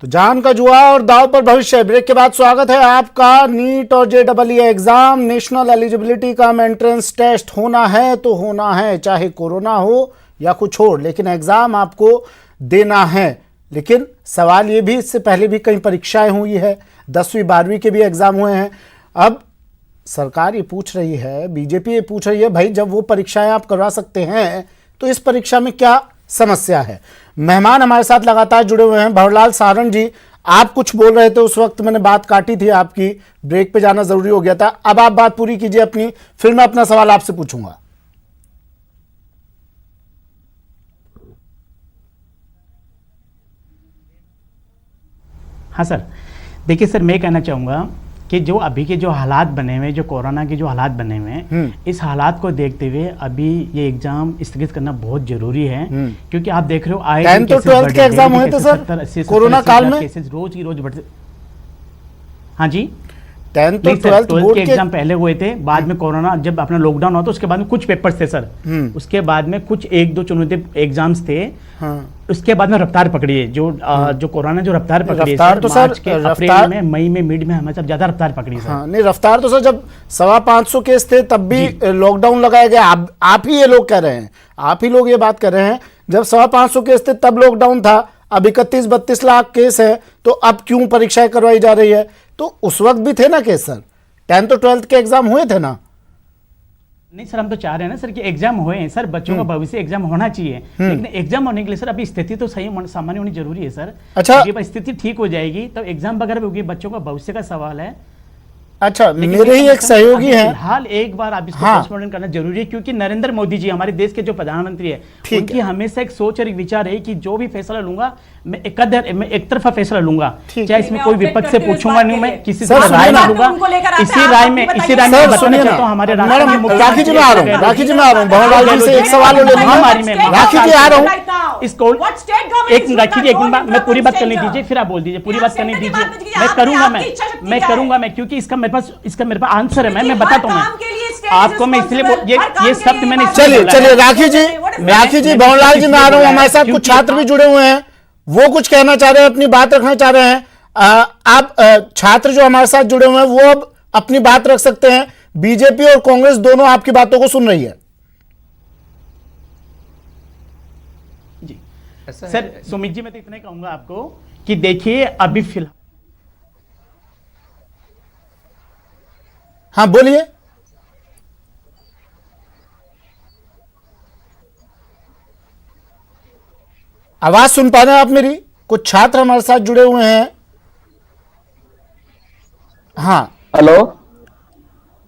तो जान का जुआ और दाव पर भविष्य। ब्रेक के बाद स्वागत है आपका। नीट और JEE exam, national eligibility cum entrance test होना है तो होना है, चाहे कोरोना हो या कुछ और, लेकिन एग्जाम आपको देना है। लेकिन सवाल ये भी, इससे पहले भी कई परीक्षाएं हुई है, 10वीं 12वीं के भी एग्जाम हुए हैं। अब सरकार ये पूछ रही है, बीजेपी ये पूछ रही है, भाई जब वो परीक्षाएं आप करवा सकते हैं तो इस परीक्षा में क्या समस्या है। मेहमान हमारे साथ लगातार जुड़े हुए हैं। भंवरलाल सारंग जी, आप कुछ बोल रहे थे, उस वक्त मैंने बात काटी थी आपकी, ब्रेक पे जाना जरूरी हो गया था। अब आप बात पूरी कीजिए अपनी, फिर मैं अपना सवाल आपसे पूछूंगा। हाँ सर, देखिए सर, मैं कहना चाहूँगा कि जो अभी के जो हालात बने हुए, जो कोरोना के जो हालात बने हुए हैं, इस हालात को देखते हुए अभी ये एग्जाम स्थगित करना बहुत जरूरी है। क्योंकि आप देख रहे हो, आए 10th और 12th के एग्जाम हुए थे सर कोरोना काल में, केसेस रोज की रोज बढ़ते। हाँ जी, 10th और 12th के एग्जाम पहले हुए थे, बाद में कोरोना जब अपना लॉकडाउन हुआ तो उसके बाद में कुछ पेपर्स थे सर, उसके बाद में कुछ 1-2 चुनिंदा एग्जाम्स थे। उसके बाद में रफ्तार पकड़ी है, जो कोरोना जो रफ्तार पकड़ी है रफ्तार, तो सर अप्रैल में, मई में, मिड में हमें सब ज्यादा रफ्तार पकड़ी सर। हाँ, नहीं रफ्तार तो सर जब 550 केस थे तब भी लॉकडाउन लगाया गया। आप ही ये लोग कह रहे हैं, आप ही लोग ये बात कर रहे हैं, जब 550 केस थे तब लॉकडाउन था। अब 31-32 लाख केस है, तो अब क्यों परीक्षाएं करवाई जा रही है? तो उस वक्त भी थे ना केस सर, 10th और 12th के एग्जाम हुए थे ना? नहीं सर, हम तो चाह रहे हैं ना सर कि एग्जाम होए हैं सर, बच्चों का भविष्य एग्जाम होना चाहिए। लेकिन एग्जाम होने के लिए सर अभी स्थिति तो सही सामान्य होनी जरूरी है सर। अच्छा, स्थिति ठीक हो जाएगी तब एग्जाम वगैरह भी होगी, बच्चों का भविष्य का सवाल है। अच्छा, मेरे ही एक सहयोगी हैं, फिलहाल एक बार आप इसको पोस्टमार्टम करना जरूरी है, क्योंकि नरेंद्र मोदी जी हमारे देश के जो प्रधानमंत्री है, उनकी हमेशा एक सोच और एक विचार है कि जो भी फैसला लूंगा मैं एक तरफा फैसला लूंगा, चाहे इसमें कोई विपक्ष से पूछूंगा नहीं, मैं किसी से राय नहीं लूंगा। इसी राय में बताना चाहता हूँ हमारे राखी जी में आ रहा हूँ, भंवरलाल जी से एक सवाल ले लूंगा। राखी जी आ रहा हूँ, इसको एक राखी जी, एक मिनट मैं पूरी बात करने दीजिए, फिर आप बोल दीजिए, पूरी बात करने दीजिए। मैं करूंगा, क्योंकि इसका मेरे पास आंसर है। मैं बताता हूँ आपको, मैं इसलिए ये शब्द मैंने। चलिए राखी जी, भंवरलाल जी में आ रहा हूँ। हमारे साथ कुछ छात्र भी जुड़े हुए हैं, वो कुछ कहना चाह रहे हैं, अपनी बात रखना चाह रहे हैं। आप छात्र जो हमारे साथ जुड़े हुए हैं वो अब अपनी बात रख सकते हैं। बीजेपी और कांग्रेस दोनों आपकी बातों को सुन रही है। जी सर, सुमित जी, मैं तो इतना ही कहूंगा आपको कि देखिए अभी फिलहाल। हाँ बोलिए। आवाज सुन पा रहे हैं आप मेरी? कुछ छात्र हमारे साथ जुड़े हुए हैं। हाँ हेलो,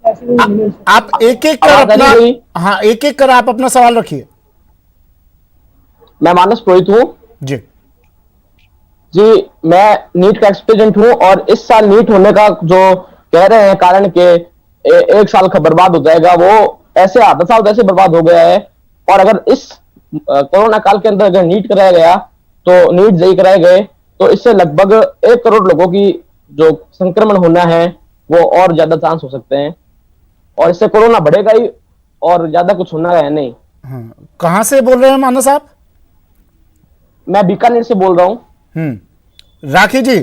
आप एक एक कर आप अपना सवाल रखिए। मैं मानस पुरोहित हूँ जी। मैं नीट का एक्सपीरियंट हूँ, और इस साल नीट होने का जो कह रहे हैं कारण के एक साल का बर्बाद हो जाएगा, वो ऐसे आधा साल वैसे बर्बाद हो गया है। और अगर इस कोरोना काल के अंदर अगर नीट कराया गया, तो नीट जेईई कराए गए, तो इससे लगभग 1 करोड़ लोगों की जो संक्रमण होना है वो और ज्यादा चांस हो सकते हैं, और इससे कोरोना बढ़ेगा ही, और ज्यादा कुछ होना है नहीं। कहां से बोल रहे हैं मानस आप? मैं बीकानेर से बोल रहा हूँ। राखी जी,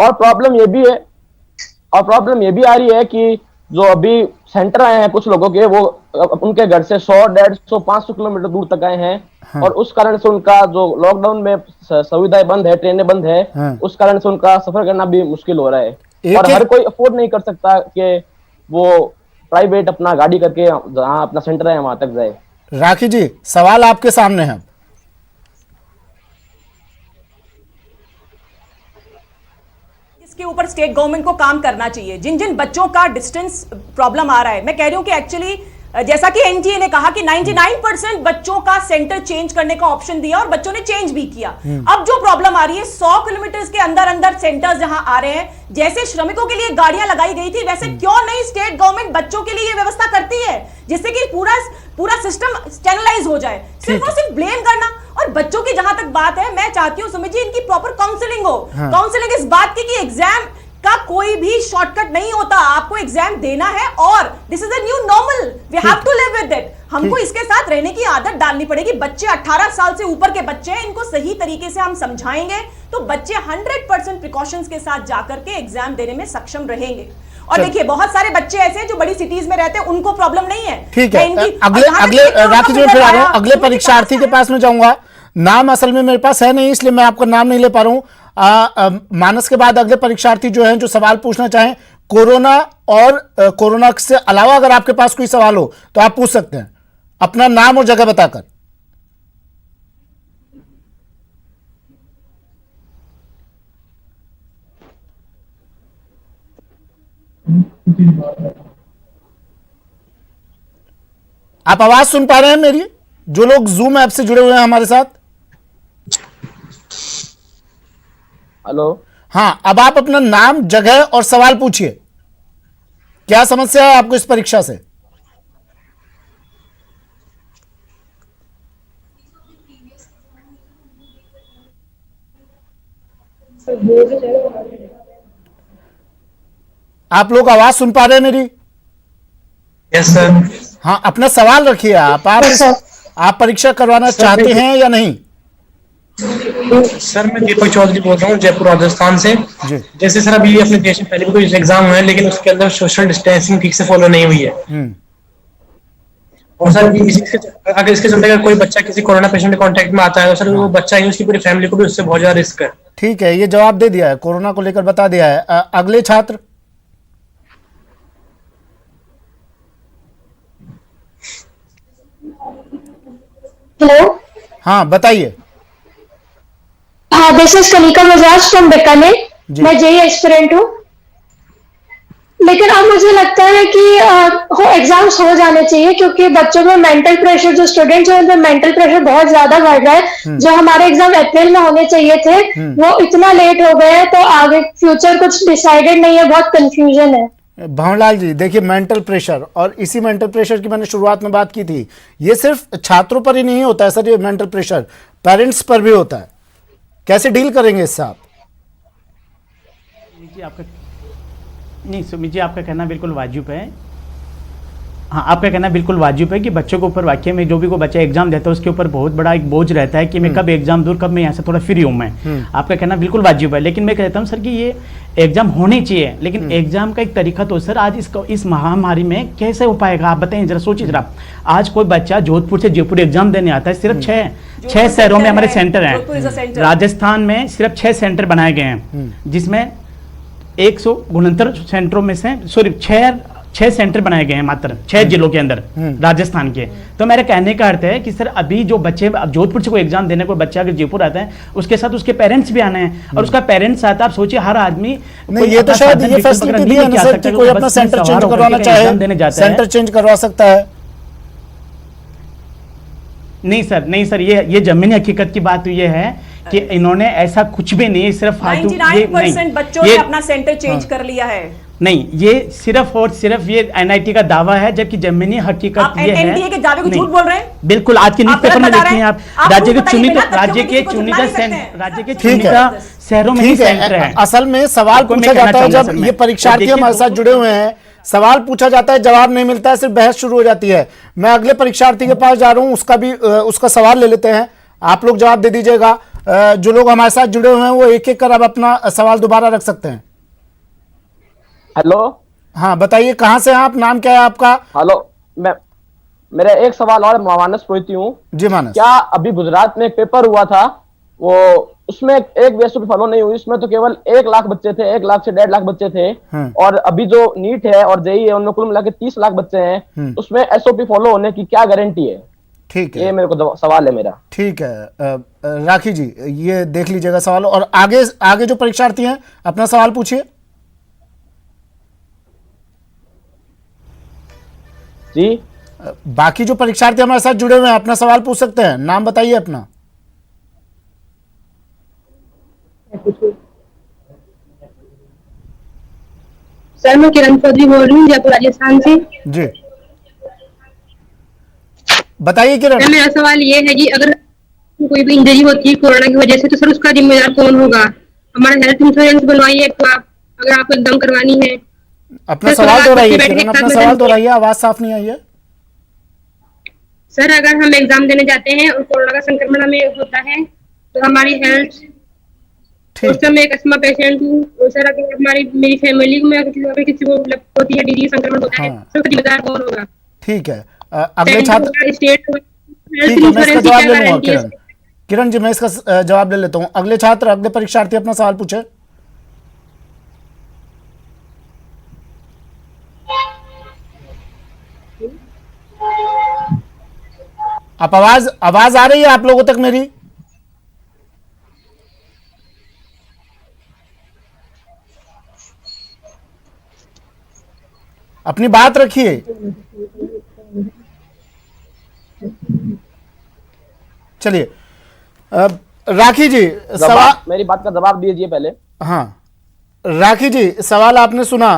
और प्रॉब्लम ये भी आ रही है कि जो अभी सेंटर आए हैं कुछ लोगों के, वो उनके घर से 100, 150, 500 किलोमीटर दूर तक आए हैं। और उस कारण से उनका जो लॉकडाउन में सुविधाएं बंद है, ट्रेनें बंद है, उस कारण से उनका सफर करना भी मुश्किल हो रहा है। और हर कोई अफोर्ड नहीं कर सकता कि वो प्राइवेट अपना गाड़ी करके जहां अपना सेंटर है वहां तक जाए। राखी जी, सवाल आपके सामने है। इसके ऊपर स्टेट गवर्नमेंट को काम करना चाहिए। जिन जिन बच्चों का डिस्टेंस प्रॉब्लम आ रहा है, मैं कह रही हूं कि एक्चुअली जैसा कि एनटीए ने कहा कि 99% बच्चों का सेंटर चेंज करने का ऑप्शन दिया और बच्चों ने चेंज भी किया। अब जो प्रॉब्लम आ रही है, 100 किलोमीटर के अंदर अंदर सेंटर्स जहां आ रहे हैं, जैसे श्रमिकों के लिए गाड़ियां लगाई गई थी, वैसे क्यों नहीं स्टेट गवर्नमेंट बच्चों के लिए व्यवस्था करती है, जिससे कि पूरा सिस्टम चैनलाइज हो जाए। सिर्फ और सिर्फ ब्लेम करना। और बच्चों की जहां तक बात है, मैं चाहती हूं सुमित जी, इनकी प्रॉपर काउंसलिंग हो। काउंसलिंग इस बात की कि एग्जाम का कोई भी शॉर्टकट नहीं होता। आपको एग्जाम देना है और this is a new normal, we have to live with it. हमको इसके साथ रहने की आदत डालनी पड़ेगी। बच्चे 18 साल से ऊपर के बच्चे हैं, इनको सही तरीके से हम समझाएंगे तो बच्चे 100% प्रिकॉशंस के साथ जाकर के एग्जाम देने में सक्षम रहेंगे। और देखिए बहुत सारे बच्चे ऐसे हैं जो बड़ी सिटीज में रहते हैं, उनको प्रॉब्लम नहीं है। ठीक है, अगले राखी जी फिर आ रहा हूं, अगले परीक्षार्थी के पास में जाऊंगा। नाम असल में मेरे पास है नहीं, इसलिए मैं आपका नाम नहीं ले पा रहा हूं। मानस के बाद अगले परीक्षार्थी जो हैं जो सवाल पूछना चाहें कोरोना और कोरोना से अलावा अगर आपके पास कोई सवाल हो तो आप पूछ सकते हैं, अपना नाम और जगह बताकर। आप आवाज सुन पा रहे हैं मेरी, जो लोग जूम ऐप से जुड़े हुए हैं हमारे साथ? हेलो, हाँ, अब आप अपना नाम, जगह और सवाल पूछिए। क्या समस्या है आपको इस परीक्षा से? आप लोग आवाज सुन पा रहे हैं मेरी? Yes sir. हाँ, अपना सवाल रखिए। आप परीक्षा करवाना चाहते हैं या नहीं? सर मैं दीपक चौधरी बोल रहा हूँ, जयपुर राजस्थान से। जी। जैसे सर अभी अपने देश में पहले भी कोई एग्जाम हुए हैं, लेकिन उसके अंदर सोशल डिस्टेंसिंग ठीक से फॉलो नहीं हुई है। और सर अगर इसके चलते अगर कोई बच्चा किसी कोरोना पेशेंट के कांटेक्ट में आता है तो सर वो बच्चा ही उसकी पूरी फैमिली को भी उससे बहुत ज्यादा रिस्क है। ठीक है, ये जवाब दे दिया है, कोरोना को लेकर बता दिया है। अगले छात्र। हेलो, हाँ बताइए। हाँ, this is Kanika Bajaj from Bikaner. मैं जेई एस्पिरेंट हूँ, लेकिन अब मुझे लगता है कि एग्जाम्स हो जाने चाहिए क्योंकि बच्चों में मेंटल प्रेशर, जो स्टूडेंट्स हैं उनमें मेंटल प्रेशर बहुत ज्यादा बढ़ रहा है। जो हमारे एग्जाम अप्रैल में होने चाहिए थे वो इतना लेट हो गए हैं, तो आगे फ्यूचर कुछ डिसाइडेड नहीं है, बहुत कंफ्यूजन है। भंवरलाल जी देखिए, मेंटल प्रेशर, और इसी मेंटल प्रेशर की मैंने शुरुआत में बात की थी, ये सिर्फ छात्रों पर ही नहीं होता है सर, ये मेंटल प्रेशर पेरेंट्स पर भी होता है। कैसे डील करेंगे इससे आप? नहीं सुमित जी, आपका कहना बिल्कुल वाजिब है। हाँ, आपका कहना बिल्कुल वाजिब है कि बच्चों के ऊपर वाकई में जो भी कोई बच्चा एग्जाम देता है उसके ऊपर बहुत बड़ा एक बोझ रहता है कि मैं कब एग्जाम दूँ, कब मैं यहाँ से थोड़ा फ्री हूँ। मैं आपका कहना बिल्कुल वाजिब है, लेकिन मैं कहता हूँ सर कि ये एग्जाम होने चाहिए, लेकिन एग्जाम का एक तरीका तो सर आज इस महामारी में कैसे हो पाएगा आप बताएं जरा, सोचिए जरा। आज कोई बच्चा जोधपुर से जयपुर एग्जाम देने आता है, सिर्फ छह शहरों में हमारे सेंटर हैं। राजस्थान में सिर्फ 6 सेंटर बनाए गए हैं, जिसमें 169 सेंटरों में से छह सेंटर बनाए गए हैं मात्र 6 जिलों के अंदर राजस्थान के। तो मेरे कहने का अर्थ है कि सर अभी जो बच्चे जोधपुर से कोई एग्जाम देने कोई बच्चा अगर जयपुर आता है, उसके साथ उसके पेरेंट्स भी आने हैं और उसका पेरेंट्स आता है। आप सोचिए हर आदमी नहीं, ये तो शायद ये फैसिलिटी दी है ना सर कि कोई अपना सेंटर चेंज करवाना चाहे सेंटर चेंज करवा सकता है। नहीं सर ये जमीनी हकीकत की बात ये है कि इन्होंने ऐसा कुछ भी नहीं, सिर्फ 99% बच्चों ने अपना सेंटर चेंज कर लिया है। नहीं, ये सिर्फ और सिर्फ ये एनआईटी का दावा है, जबकि जमीनी हकीकत ये है। एनडीए के दावे को झूठ बोल रहे हैं। बिल्कुल, आज के न्यूज़पेपर में देखिए आप, राज्य के चुनिंदा शहरों में सेंटर है। असल में सवाल पूछा जाता है जब ये परीक्षार्थी हमारे साथ जुड़े हुए हैं, सवाल पूछा जाता है, जवाब नहीं मिलता है, सिर्फ बहस शुरू हो जाती है। मैं अगले परीक्षार्थी के पास जा रहा हूं, उसका सवाल ले लेते हैं, आप लोग जवाब दे दीजिएगा। जो लोग हमारे साथ जुड़े हुए हैं वो एक एक कर अब अपना सवाल दोबारा रख सकते हैं। हेलो, हाँ बताइए, कहां से हैं आप, नाम क्या है आपका? हेलो, मेरा एक सवाल और, मानस पोइती हूँ। जी मानस, क्या अभी गुजरात में एक पेपर हुआ था, वो उसमें एक व्यवस्था भी फॉलो नहीं हुई, उसमें तो केवल 1 लाख बच्चे थे, 1 लाख से 1.5 लाख बच्चे थे। और अभी जो नीट है और जेईई है उनमें कुल मिला के 30 लाख बच्चे हैं, उसमें एसओपी फॉलो होने की क्या गारंटी है? ठीक है, ये मेरे को सवाल है मेरा। ठीक है राखी जी, ये देख लीजिएगा सवाल, और आगे जो परीक्षार्थी हैं अपना सवाल पूछिए। जी, बाकी जो परीक्षार्थी हमारे साथ जुड़े हुए हैं अपना सवाल पूछ सकते हैं, नाम बताइए अपना। सर मैं किरण चौधरी बोल रही हूँ, जयपुर राजस्थान से। जी बताइए किरण। मेरा सवाल ये है कि अगर कोई भी इंजरी होती है कोरोना की वजह से तो सर उसका जिम्मेदार कौन होगा? हमारा हेल्थ इंश्योरेंस बनवाइए तो आप, अगर आपको एकदम करवानी है। अपना सर, सवाल थोड़ा दोहराइए बच्चे बैठे किरण, एक अपना साथ सवाल में दोहराइए, आवाज साफ नहीं आई है। सर अगर हम एग्जाम देने जाते हैं और कोरोना का संक्रमण हमें होता है तो हमारी हेल्थ, उस समय एक अस्थमा पेशेंट हूँ, और सर अगर हमारी मेरी फैमिली में अगर किसी को होती है डिजीज संक्रमण होता है हाँ। तो उसका जिम्मेदार कौन होगा? ठीक है, अगले छात्र, स्टेट ठीक है, मैं इसका जवाब ले लूंगा किरण। किरण जी, मैं इसका जवाब ले लेता हूं। अगले छात्र, अगले परीक्षार्थी अपना सवाल पूछे। आप आवाज आ रही है आप लोगों तक मेरी? अपनी बात रखिए। चलिए, राखी जी सवाल, मेरी बात का जवाब दीजिए पहले। हाँ राखी जी, सवाल आपने सुना।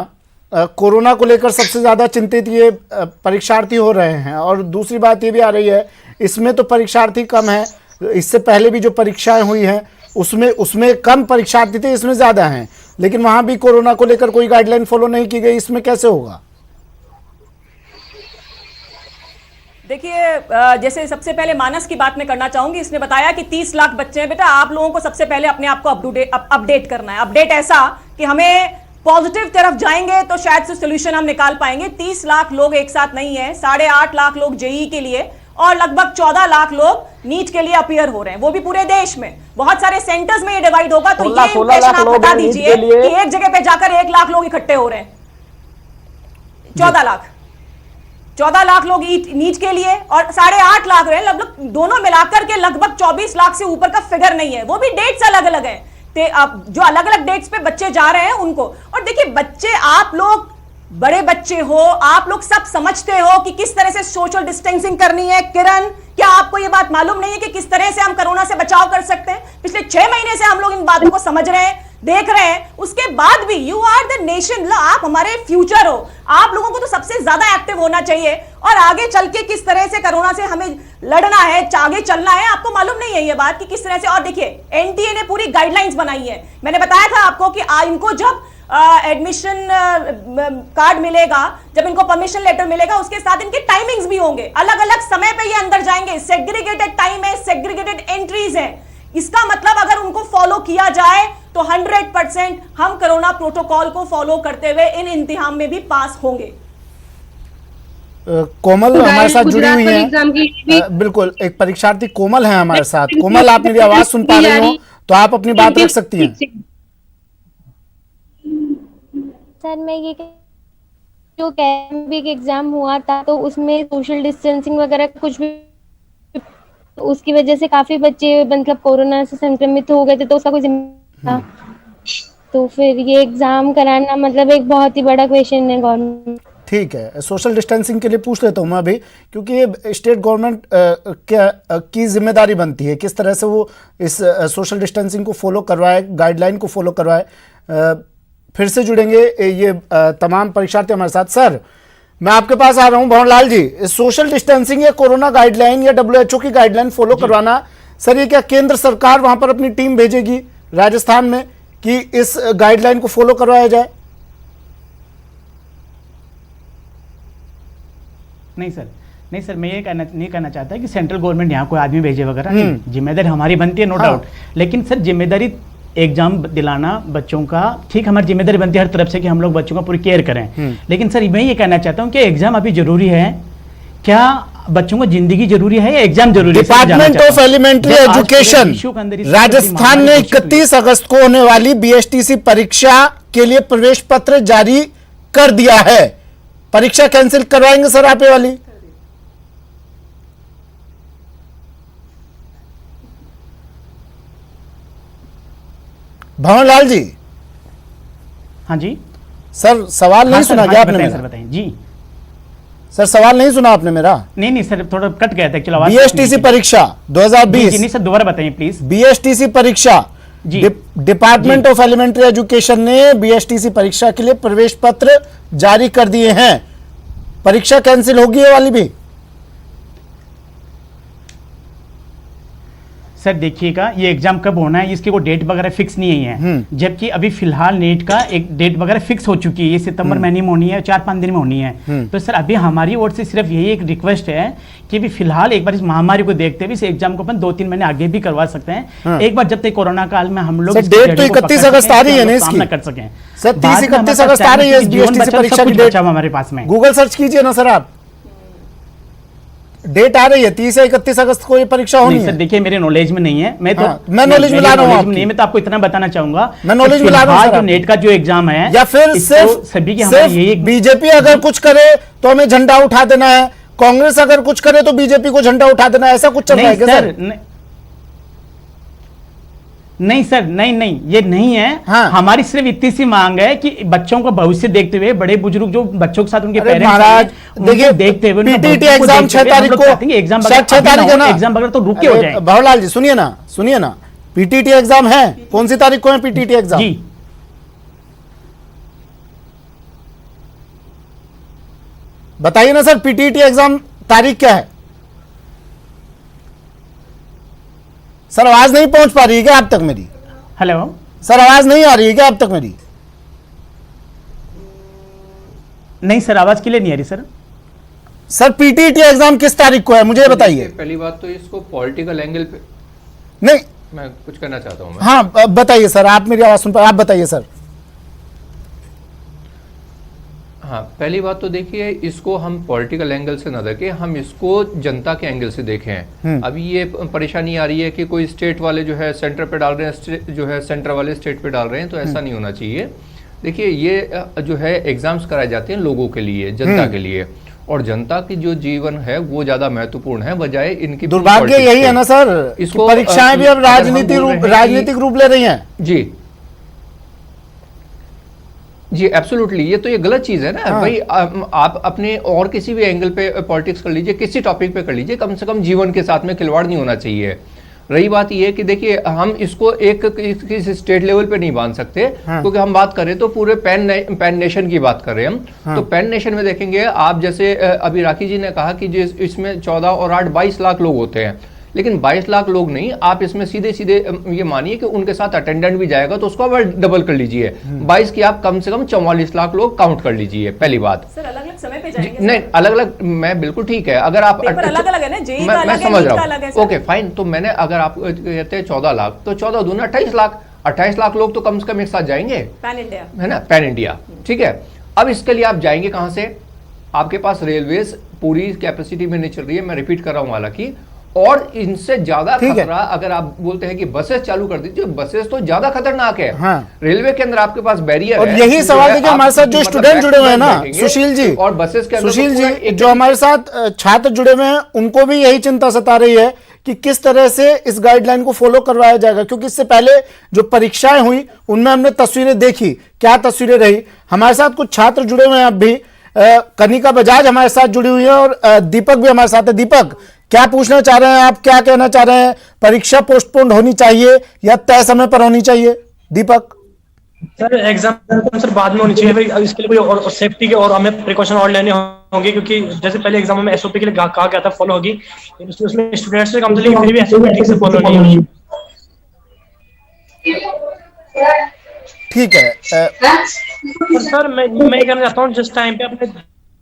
कोरोना को लेकर सबसे ज्यादा चिंतित ये परीक्षार्थी हो रहे हैं, और दूसरी बात ये भी आ रही है इसमें तो परीक्षार्थी कम है, इससे पहले भी जो परीक्षाएं हुई हैं उसमें कम परीक्षार्थी थे, इसमें ज्यादा हैं, लेकिन वहां भी कोरोना को लेकर कोई गाइडलाइन फॉलो नहीं की गई। इसमें कैसे होगा? देखिए, जैसे सबसे पहले मानस की बात मैं करना चाहूंगी। इसने बताया कि 30 लाख बच्चे हैं। बेटा, आप लोगों को सबसे पहले अपने आप को अपडेट करना है। अपडेट ऐसा कि हमें पॉजिटिव तरफ जाएंगे तो शायद से सोल्यूशन हम निकाल पाएंगे। 30 लाख लोग एक साथ नहीं है, 8.5 लाख लोग जेई के लिए और लगभग 14 लाख लोग नीट के लिए अपीयर हो रहे हैं, वो भी पूरे देश में। बहुत सारे सेंटर्स में ये डिवाइड होगा, तो ये इंप्रेशन आप बता दीजिए कि एक जगह पे जाकर 1 लाख लोग इकट्ठे हो रहे हैं। 14 लाख लोग नीट के लिए और 8.5 लाख रहे, लगभग दोनों मिलाकर के लगभग 24 लाख से ऊपर का फिगर नहीं है। वो भी डेट्स अलग अलग है, अब जो अलग अलग डेट्स पे बच्चे जा रहे हैं उनको। और देखिए बच्चे, आप लोग बड़े बच्चे हो, आप लोग सब समझते हो कि किस तरह से सोशल डिस्टेंसिंग करनी है। किरण, क्या आपको यह बात मालूम नहीं है कि किस तरह से हम कोरोना से बचाव कर सकते हैं? पिछले 6 महीने से हम लोग इन बातों को समझ रहे हैं, देख रहे हैं। उसके बाद भी यू आर द नेशन, आप हमारे फ्यूचर हो। आप लोगों को तो सबसे ज्यादा एक्टिव होना चाहिए और आगे चल के किस तरह से कोरोना से हमें लड़ना है, आगे चलना है। आपको मालूम नहीं है ये बात कि किस तरह से? और देखिए, एनटीए ने पूरी गाइडलाइंस बनाई है। मैंने बताया था आपको कि इनको जब एडमिशन कार्ड मिलेगा, जब इनको परमिशन लेटर मिलेगा, उसके साथ इनके टाइमिंग्स भी होंगे। अलग अलग समय पे ये अंदर जाएंगे, सेग्रीगेटेड टाइम है, सेग्रीगेटेड एंट्रीज है। इसका मतलब अगर उनको फॉलो किया जाए तो 100% हम कोरोना प्रोटोकॉल को फॉलो करते हुए इन इम्तिहान में भी पास होंगे। कोमल हमारे साथ जुड़ी हुई है। बिल्कुल, एक परीक्षार्थी कोमल है हमारे साथ। कोमल, आप मेरी आवाज सुन पा रही हो तो आप अपनी बात रख सकती हैं। सर, मैं ये जो कैंबिक एग्जाम हुआ था तो उसमें सोशल डिस्टेंसिंग वगैरह कुछ भी, उसकी वजह से काफी बच्चे मतलब कोरोना से संक्रमित हो गए थे, तो उसका कोई जिम्मेदार था। तो फिर ये एग्जाम कराना मतलब एक बहुत ही बड़ा क्वेश्चन है गवर्नमेंट। ठीक है, सोशल डिस्टेंसिंग के लिए पूछ लेता हूँ मैं अभी, क्योंकि ये स्टेट गवर्नमेंट की जिम्मेदारी बनती है किस तरह से वो इस सोशल डिस्टेंसिंग को फॉलो करवाए, गाइडलाइन को फॉलो करवाए। फिर से जुड़ेंगे ये तमाम परीक्षार्थी हमारे साथ। सर, मैं आपके पास आ रहा हूं। भंवरलाल जी, सोशल डिस्टेंसिंग या कोरोना गाइडलाइन या WHO की गाइडलाइन फॉलो करवाना, सर ये क्या केंद्र सरकार वहां पर अपनी टीम भेजेगी राजस्थान में कि इस गाइडलाइन को फॉलो करवाया जाए? नहीं सर, मैं ये नहीं कहना चाहता कि सेंट्रल गवर्नमेंट यहाँ कोई आदमी भेजे वगैरह नहीं, जिम्मेदारी हमारी बनती है, नो डाउट। लेकिन सर, जिम्मेदारी एग्जाम दिलाना बच्चों का, ठीक, हमारी जिम्मेदारी बनती है हर तरफ से कि हम लोग बच्चों का पूरी केयर करें। लेकिन सर, मैं ये कहना चाहता हूँ कि एग्जाम अभी जरूरी है क्या? बच्चों को जिंदगी जरूरी है या एग्जाम जरूरी है? Department of elementary education Rajasthan ने 31 अगस्त को होने वाली BSTC परीक्षा के लिए प्रवेश पत्र जारी कर दिया है। परीक्षा कैंसिल करवाएंगे सर आप ये वाली? भंवरलाल जी। हाँ जी सर, सवाल नहीं सुना क्या आपने? सर बताइए जी। सर, सवाल नहीं सुना आपने मेरा? नहीं सर, थोड़ा कट गया था एक्चुअली आवाज। BSTC परीक्षा 2020। नहीं सर, दोबारा बताइए प्लीज। BSTC परीक्षा, डिपार्टमेंट ऑफ एलिमेंट्री एजुकेशन ने BSTC परीक्षा के लिए प्रवेश पत्र जारी कर दिए हैं। परीक्षा कैंसिल होगी ये वाली भी? सर देखिएगा, ये एग्जाम कब होना है इसकी कोई डेट वगैरह फिक्स नहीं है, जबकि अभी फिलहाल नेट का एक डेट वगैरह फिक्स हो चुकी है, ये सितंबर महीने में होनी है, 4-5 दिन में होनी है। तो सर अभी हमारी ओर से सिर्फ यही एक रिक्वेस्ट है कि भी फिलहाल एक बार इस महामारी को देखते हुए इस एग्जाम को अपन 2-3 महीने आगे भी करवा सकते हैं। एक बार जब तक कोरोना काल में हम लोग डेट तो 31 अगस्त आ रही है ना इसकी, कर सकें सर 30-31 अगस्त आ रही है बीएसटीसी परीक्षा की डेट हमारे पास में। गूगल सर्च कीजिए ना सर, आप डेट आ रही है 30 या 31 अगस्त को ये परीक्षा होनी है। सर देखिए मेरे नॉलेज में नहीं है, मैं तो मैं नॉलेज में ला रहा हूँ, नहीं मैं तो आपको इतना बताना चाहूंगा, मैं नॉलेज में ला रहा हूँ। नेट का जो एग्जाम है या फिर सिर्फ बीजेपी अगर कुछ करे तो हमें झंडा उठा देना है, कांग्रेस अगर कुछ करे तो बीजेपी को झंडा उठा देना है, ऐसा कुछ चल रहा है क्या सर? नहीं सर, नहीं ये नहीं है। हाँ। हमारी सिर्फ इतनी सी मांग है कि बच्चों को भविष्य देखते हुए, बड़े बुजुर्ग जो बच्चों के साथ उनके पेरेंट्स महाराज देखिए देखते हुए पीटीटी एग्जाम 6 तारीख को, एग्जाम 6 तारीख है ना, एग्जाम वगैरह तो रुके हो जाए। भवरलाल जी सुनिए ना, पीटीटी एग्जाम है, कौन सी तारीख को है पीटीटी एग्जाम? जी बताइए ना सर, पीटीटी एग्जाम तारीख क्या है? सर आवाज नहीं पहुंच पा रही है क्या आप तक मेरी? हेलो सर आवाज नहीं आ रही है क्या आप तक मेरी? नहीं सर आवाज क्लियर नहीं आ रही सर। सर पीटीटी एग्जाम किस तारीख को है मुझे बताइए। पहली बात तो इसको पॉलिटिकल एंगल पे नहीं, मैं कुछ कहना चाहता हूं। हाँ बताइए सर, आप मेरी आवाज सुन पा, आप बताइए सर। हाँ, पहली बात तो देखिए इसको हम पॉलिटिकल एंगल से ना देखें, हम इसको जनता के एंगल से देखें। अभी ये परेशानी आ रही है कि कोई स्टेट वाले जो है सेंटर पे डाल रहे हैं, जो है सेंटर वाले स्टेट पे डाल रहे हैं, तो ऐसा नहीं होना चाहिए। देखिए ये जो है एग्जाम्स कराए जाते हैं लोगों के लिए, जनता के लिए, और जनता की जो जीवन है वो ज्यादा महत्वपूर्ण है बजाय इनकी। दुर्भाग्य यही है ना सर, इसको परीक्षाएं भी अब राजनीतिक रूप ले रही हैं। जी एब्सोल्युटली, ये तो ये गलत चीज है ना भाई। आप अपने और किसी भी एंगल पे पॉलिटिक्स कर लीजिए, किसी टॉपिक पे कर लीजिए, कम से कम जीवन के साथ में खिलवाड़ नहीं होना चाहिए। रही बात ये कि देखिए हम इसको एक किसी स्टेट लेवल पे नहीं बांध सकते, क्योंकि हम बात करें तो पूरे पैन नेशन की बात कर रहे हैं हम। तो पैन नेशन में देखेंगे आप, जैसे अभी राखी जी ने कहा कि इसमें 14 और 8 22 लाख लोग होते हैं, लेकिन 22 लाख लोग नहीं, आप इसमें सीधे ये मानिए कि उनके साथ अटेंडेंट भी जाएगा तो उसको आप डबल कर लीजिए, 22 की आप कम से कम 44 लाख लोग काउंट कर लीजिए। पहली बात सर अलग अलग समय पे जाएंगे। नहीं अलग अलग, मैं बिल्कुल ठीक है, अगर आप अलग अलग है ना, जेईई का अलग मैं है, समझ नीट का रहा अलग है हूँ, सर। Okay fine. तो मैंने अगर आप कहते हैं 14 लाख तो 14 दूना 28 लाख, 28 लाख लोग तो कम से कम एक साथ जाएंगे, पैन इंडिया है ना, पैन इंडिया। ठीक है, अब इसके लिए आप जाएंगे कहां से? आपके पास रेलवेज पूरी कैपेसिटी में नहीं चल रही है, मैं रिपीट कर रहा हूं हालांकि, और इनसे ज्यादा खतरा अगर आप बोलते हैं कि बसेस चालू कर दीजिए, बसेस तो ज्यादा खतरनाक है। रेलवे के अंदर आपके पास बैरियर और है। यही सवाल देखिए हमारे साथ जो स्टूडेंट जुड़े हुए हैं ना सुशील जी, और बसेस के अंदर सुशील जी जो हमारे साथ छात्र जुड़े हुए हैं, उनको भी यही चिंता सता रही है कि किस तरह से इस गाइडलाइन को फॉलो करवाया जाएगा, क्योंकि इससे पहले जो परीक्षाएं हुई उनमें हमने तस्वीरें देखी, क्या तस्वीरें रही। हमारे साथ कुछ छात्र जुड़े हुए हैं अब भी, कनिका बजाज हमारे साथ जुड़ी हुई है और दीपक भी हमारे साथ है। दीपक क्या पूछना चाह रहे हैं आप, क्या कहना चाह रहे हैं? परीक्षा पोस्टपोन होनी चाहिए या तय समय पर होनी चाहिए? दीपक सर एग्जाम सर बाद में होनी चाहिए भाई, इसके लिए कोई और सेफ्टी के और हमें प्रिकॉशन और लेने होंगे, क्योंकि जैसे पहले एग्जाम में एसओपी के लिए कहा गया था फॉलो होगी, उसमें स्टूडेंट्स से कम से लेकिन फिर भी एसओपी ठीक से फॉलो नहीं होगी। ठीक है सर मैं कहना चाहता हूँ जिस टाइम पे अपने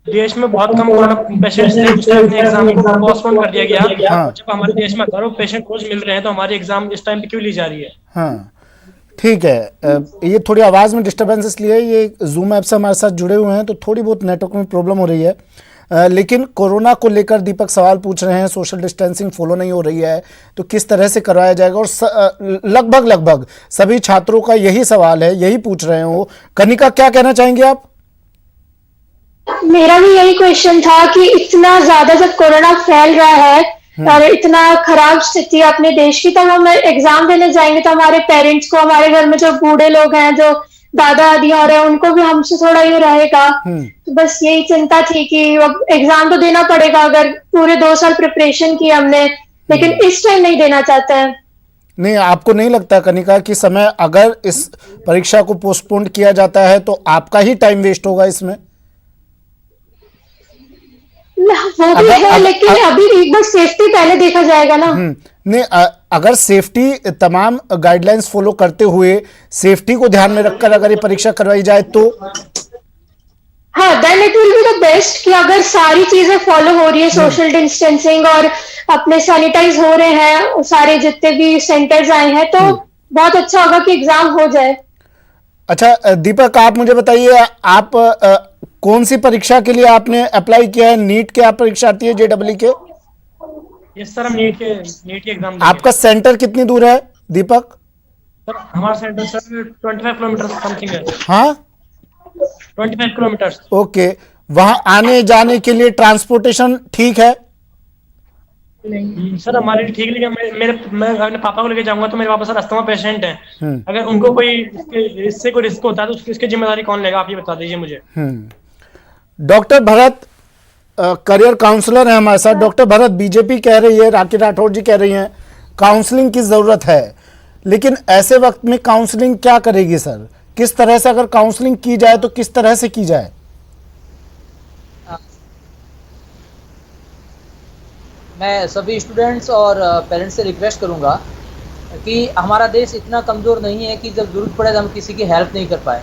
देश में बहुत कम कोरोना पेशेंट्स थे, उस टाइम एग्जाम को पोस्टपोन कर दिया गया। जब हमारे देश में हजारों पेशेंट रोज मिल रहे हैं तो हमारी एग्जाम इस टाइम पे क्यों ली जा रही है? हाँ ठीक है, ये थोड़ी आवाज में डिस्टर्बेंस इसलिए, ये जूम ऐप से हमारे साथ जुड़े हुए हैं तो थोड़ी बहुत नेटवर्क में प्रॉब्लम हो रही है। लेकिन कोरोना को लेकर दीपक सवाल पूछ रहे हैं, सोशल डिस्टेंसिंग फॉलो नहीं हो रही है तो किस तरह से करवाया जाएगा, और लगभग सभी छात्रों का यही सवाल है, यही पूछ रहे हैं वो। कनिका क्या कहना चाहेंगे आप? मेरा भी यही क्वेश्चन था कि इतना ज्यादा जब कोरोना फैल रहा है और इतना खराब स्थिति है अपने देश की, तब हम एग्जाम देने जाएंगे तो हमारे पेरेंट्स को, हमारे घर में जो बूढ़े लोग हैं, जो दादा दादी हो रहे हैं, उनको भी हमसे थोड़ा ये रहेगा। तो बस यही चिंता थी कि अब एग्जाम तो देना पड़ेगा, अगर पूरे 2 साल प्रिपरेशन की हमने, लेकिन इस टाइम नहीं देना चाहते हैं। नहीं, आपको नहीं लगता कनिका कि समय अगर इस परीक्षा को पोस्टपोन किया जाता है तो आपका ही टाइम वेस्ट होगा इसमें? वो भी है, लेकिन अभी एक बार सेफ्टी पहले देखा जाएगा ना। नहीं अगर सेफ्टी तमाम गाइडलाइंस फॉलो करते हुए सेफ्टी को ध्यान में रखकर अगर ये परीक्षा करवाई जाए तो हाँ, then it will be the best कि अगर सारी चीजें फॉलो हो रही है, सोशल डिस्टेंसिंग और अपने सैनिटाइज हो रहे हैं सारे जितने भी सेंटर्स आए हैं, तो बहुत अच्छा होगा कि एग्जाम हो जाए। अच्छा दीपक, आप मुझे बताइए, आप कौन सी परीक्षा के लिए आपने अप्लाई किया है? नीट के आप परीक्षार्थी है, JEE के? यस सर, हम नीट के एग्जाम आपका सेंटर कितनी दूर है दीपक? सर हमारा सेंटर सर 25 किलोमीटर समथिंग है। हाँ, 25 किलोमीटर। ओके, वहां आने जाने के लिए ट्रांसपोर्टेशन ठीक है? सर हमारे लिए ठीक, लेकिन मैं अपने पापा को लेके जाऊंगा तो मेरे पापा सर अस्थमा पेशेंट हैं। अगर उनको कोई इससे कोई रिस्क होता है तो इसकी जिम्मेदारी कौन लेगा, आप ये बता दीजिए मुझे। डॉक्टर भरत करियर काउंसलर है हमारे साथ। डॉक्टर भरत, बीजेपी कह रही है, राखी राठौर जी कह रही हैं काउंसलिंग की जरूरत है, लेकिन ऐसे वक्त में काउंसलिंग क्या करेगी सर? किस तरह से अगर काउंसलिंग की जाए तो किस तरह से की जाए? मैं सभी स्टूडेंट्स और पेरेंट्स से रिक्वेस्ट करूंगा कि हमारा देश इतना कमज़ोर नहीं है कि जब ज़रूरत पड़े तो हम किसी की हेल्प नहीं कर पाए।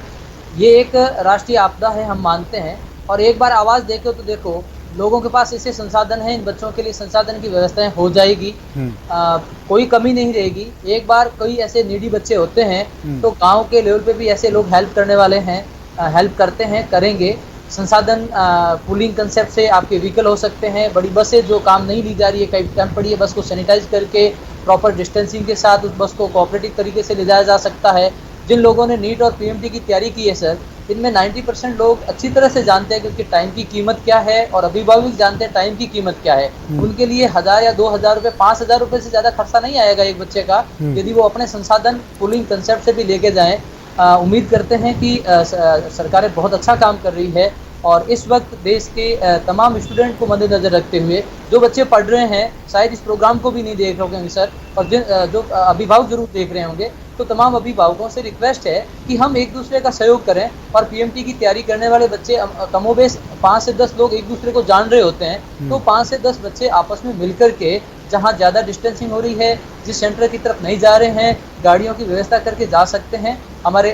ये एक राष्ट्रीय आपदा है, हम मानते हैं, और एक बार आवाज़ देखो तो देखो लोगों के पास ऐसे संसाधन हैं, इन बच्चों के लिए संसाधन की व्यवस्थाएं हो जाएगी, कोई कमी नहीं रहेगी। एक बार कोई ऐसे नीडी बच्चे होते हैं तो गाँव के लेवल पे भी ऐसे लोग हेल्प करने वाले हैं, हेल्प करते हैं, करेंगे। संसाधन पूलिंग कंसेप्ट से आपके व्हीकल हो सकते हैं, बड़ी बसें जो काम नहीं ली जा रही है, कहीं कैंप पड़ी है, बस को सैनिटाइज करके प्रॉपर डिस्टेंसिंग के साथ उस बस को कोऑपरेटिव तरीके से ले जाया जा सकता है। जिन लोगों ने नीट और पीएमटी की तैयारी की है सर, इनमें 90% लोग अच्छी तरह से जानते हैं क्योंकि टाइम की कीमत क्या है, और अभिभावक जानते हैं टाइम की कीमत क्या है। उनके लिए 1000 या 2000 रुपये, 5000 रुपये से ज़्यादा खर्चा नहीं आएगा एक बच्चे का, यदि वो अपने संसाधन पूलिंग कंसेप्ट से भी लेके जाएँ। उम्मीद करते हैं कि सरकारें बहुत अच्छा काम कर रही है, और इस वक्त देश के तमाम स्टूडेंट को मद्देनजर रखते हुए जो बच्चे पढ़ रहे हैं शायद इस प्रोग्राम को भी नहीं देख रहे होंगे सर, और जो अभिभावक जरूर देख रहे होंगे, तो तमाम अभिभावकों से रिक्वेस्ट है कि हम एक दूसरे का सहयोग करें। और पीएमटी की तैयारी करने वाले बच्चे कमोबेश 5 से 10 लोग एक दूसरे को जान रहे होते हैं, तो 5 से 10 बच्चे आपस में मिलकर के जहाँ ज़्यादा डिस्टेंसिंग हो रही है, जिस सेंटर की तरफ नहीं जा रहे हैं, गाड़ियों की व्यवस्था करके जा सकते हैं। हमारे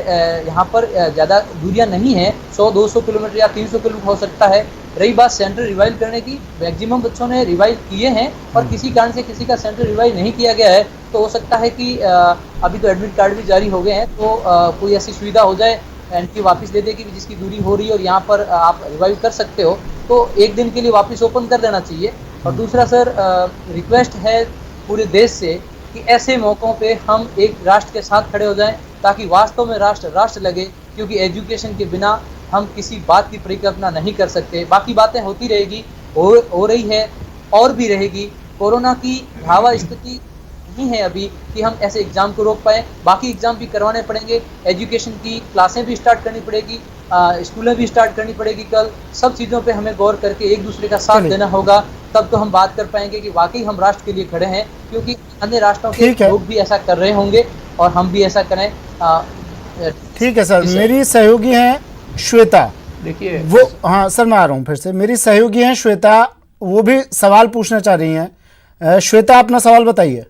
यहाँ पर ज़्यादा दूरियाँ नहीं हैं, 100-200 किलोमीटर या 300 किलोमीटर हो सकता है। रही बात सेंटर रिवाइव करने की, मैक्सिमम बच्चों ने रिवाइव किए हैं, और किसी कारण से किसी का सेंटर रिवाइव नहीं किया गया है, तो हो सकता है कि अभी तो एडमिट कार्ड भी जारी हो गए हैं, तो कोई ऐसी सुविधा हो जाए, एंट्री वापस दे दे कि जिसकी दूरी हो रही है और यहाँ पर आप रिवाइव कर सकते हो, तो एक दिन के लिए वापस ओपन कर देना चाहिए। और दूसरा सर, रिक्वेस्ट है पूरे देश से कि ऐसे मौक़ों पे हम एक राष्ट्र के साथ खड़े हो जाएं, ताकि वास्तव में राष्ट्र राष्ट्र लगे, क्योंकि एजुकेशन के बिना हम किसी बात की परिकल्पना नहीं कर सकते। बाकी बातें होती रहेगी, हो रही है और भी रहेगी। कोरोना की भावा स्थिति नहीं है अभी कि हम ऐसे एग्ज़ाम को रोक पाएँ, बाकी एग्ज़ाम भी करवाने पड़ेंगे, एजुकेशन की क्लासें भी स्टार्ट करनी पड़ेगी, स्कूलें भी स्टार्ट करनी पड़ेगी कल। सब चीज़ों पे हमें गौर करके एक दूसरे का साथ देना होगा, तब तो हम बात कर पाएंगे कि वाकई हम राष्ट्र के लिए खड़े हैं, क्योंकि अन्य राष्ट्रों के लोग भी ऐसा कर रहे होंगे और हम भी ऐसा करें। ठीक है सर। मेरी सहयोगी हैं श्वेता, देखिए वो, हाँ सर मैं आ रहा हूँ फिर से। मेरी सहयोगी हैं श्वेता, वो भी सवाल पूछना चाह रही हैं। श्वेता, अपना सवाल बताइए।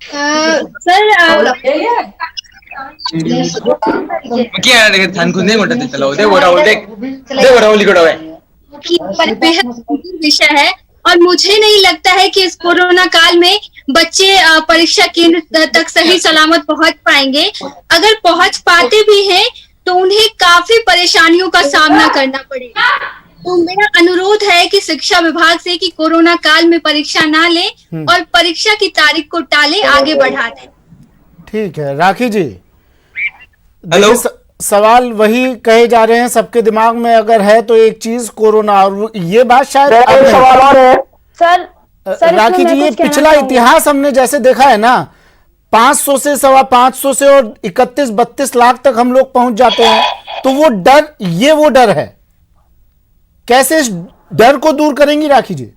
सर बेहद विषय है, और मुझे नहीं लगता है कि इस कोरोना काल में बच्चे परीक्षा केंद्र तक सही सलामत पहुंच पाएंगे। अगर पहुंच पाते भी हैं तो उन्हें काफी परेशानियों का सामना करना पड़ेगा। तो मेरा अनुरोध है कि शिक्षा विभाग से कि कोरोना काल में परीक्षा ना लें और परीक्षा की तारीख को टालें, आगे बढ़ा दें। ठीक है राखी जी, हेलो। सवाल वही कहे जा रहे हैं सबके दिमाग में, अगर है तो एक चीज कोरोना, और ये बात शायद सवाल और है सर। राखी जी, ये पिछला इतिहास हमने जैसे देखा है ना, 500 से 525 से और 31-32 लाख तक हम लोग पहुंच जाते हैं, तो वो डर, ये वो डर है, कैसे इस डर को दूर करेंगी राखी जी?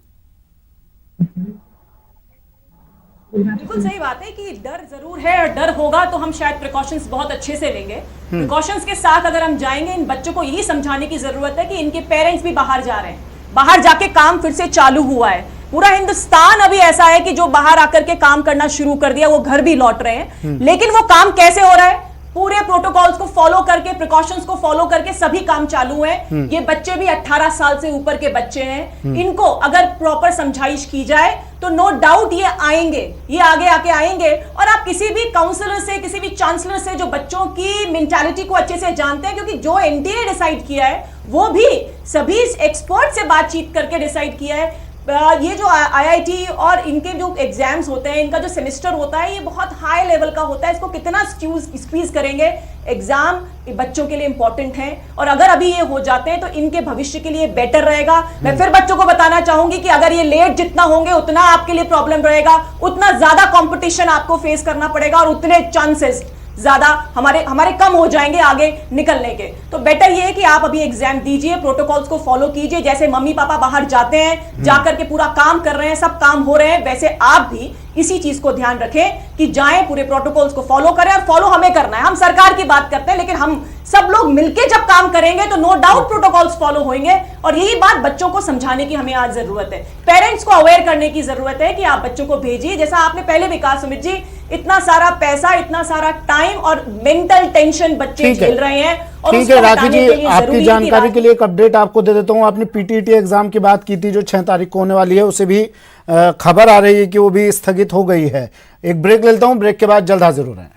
बिल्कुल सही बात है कि डर जरूर है, और डर होगा तो हम शायद प्रिकॉशंस बहुत अच्छे से लेंगे। प्रिकॉशंस के साथ अगर हम जाएंगे, इन बच्चों को यही समझाने की जरूरत है कि इनके पेरेंट्स भी बाहर जा रहे हैं, बाहर जाके काम फिर से चालू हुआ है। पूरा हिंदुस्तान अभी ऐसा है कि जो बाहर आकर के काम करना शुरू कर दिया वो घर भी लौट रहे हैं, लेकिन वो काम कैसे हो रहा है? पूरे प्रोटोकॉल्स को फॉलो करके, प्रिकॉशंस को फॉलो करके सभी काम चालू हैं। ये बच्चे भी 18 साल से ऊपर के बच्चे हैं, इनको अगर प्रॉपर समझाइश की जाए तो नो डाउट ये आएंगे, ये आगे आके आएंगे। और आप किसी भी काउंसलर से, किसी भी चांसलर से जो बच्चों की मेंटालिटी को अच्छे से जानते हैं, क्योंकि जो एनटीए डिसाइड किया है वो भी सभी एक्सपर्ट से बातचीत करके डिसाइड किया है। ये जो आईआईटी और इनके जो एग्जाम्स होते हैं, इनका जो सेमेस्टर होता है, ये बहुत हाई लेवल का होता है। इसको कितना स्क्वीज करेंगे? एग्जाम बच्चों के लिए इंपॉर्टेंट है, और अगर अभी ये हो जाते हैं तो इनके भविष्य के लिए बेटर रहेगा। मैं फिर बच्चों को बताना चाहूंगी कि अगर ये लेट जितना होंगे उतना आपके लिए प्रॉब्लम रहेगा, उतना ज्यादा कंपटीशन आपको फेस करना पड़ेगा, और उतने चांसेस ज्यादा हमारे कम हो जाएंगे आगे निकलने के। तो बेटर ये है कि आप अभी एग्जाम दीजिए, प्रोटोकॉल्स को फॉलो कीजिए। जैसे मम्मी पापा बाहर जाते हैं, जाकर के पूरा काम कर रहे हैं, सब काम हो रहे हैं, वैसे आप भी इसी चीज को ध्यान रखें कि जाएं, पूरे प्रोटोकॉल्स को फॉलो करें। और फॉलो हमें करना है, हम सरकार की बात करते हैं, लेकिन हम सब लोग मिलकर जब काम करेंगे तो नो डाउट प्रोटोकॉल्स फॉलो होंगे। और यही बात बच्चों को समझाने की हमें आज जरूरत है, पेरेंट्स को अवेयर करने की जरूरत है कि आप बच्चों को भेजिए। जैसा आपने पहले भी कहा सुमित जी, इतना सारा पैसा, इतना सारा टाइम और मेंटल टेंशन बच्चे झेल रहे हैं। और ठीक है राखी जी, आपकी जानकारी के लिए एक अपडेट आपको दे देता हूं। आपने पीटीटी एग्जाम की बात की थी जो 6 तारीख को होने वाली है, उसे भी खबर आ रही है कि वो भी स्थगित हो गई है। एक ब्रेक लेता हूं, ब्रेक के बाद जल्द हाजिर हो रहे हैं।